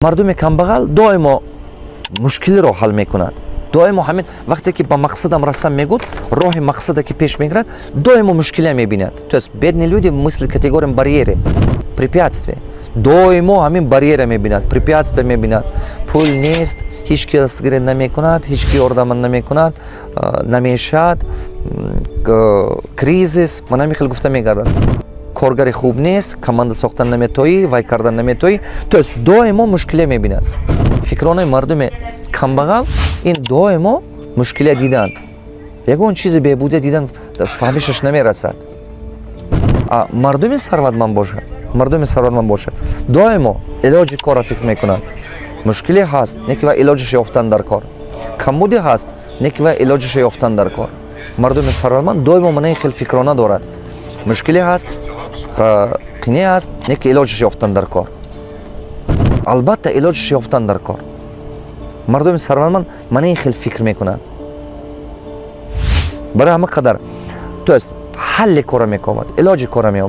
مردم کمبغل доимо мушкилиро ҳал мекунад. доимо ҳамин вақте ки ба мақсадам расам мегӯд, роҳи мақсада ки пеш мегирад, доимо мушкилия мебинад. То есть бедни люди мысли категориями барьере, препятствие. доимо ҳамин барьера мебинад, препятствие мебинад. Пул нест, ҳеҷ ки дастгирӣ намекунад, ҳеҷ ки ёрдам намекунад, намешад, кризис, ман ҳамин хел гуфта мегардад. коргари хуб нест, команда сохтан наметоӣ, вай кардан наметоӣ. То есть доимо мушкилия мебинад. фикронаи мардуми камбағал ин доимо мушкилия дидан. Ягон чизи беҳбудия дидан фаҳмишаш намерасад. Мардуми сарватманд бошад, доимо илоҷи корро фикр мекунад. мушкилия ҳаст, не ки вай илоҷаш ёфтан дар кор. камбудӣ ҳаст, не ки вай илоҷаш ёфтан дар кор. мардуми сарватманд доимо мана ин хел фикрона дорад. мушкилия ҳаст, қине ҳаст, не ки илоҷаш ёфтан дар кор. албатта илоҷаш ёфтан дар кор. мардуми сарватманд мана ин хел фикр мекунад. барои ҳама қадар, то есть ҳалли кора мековад, илоҷи кора меёбад.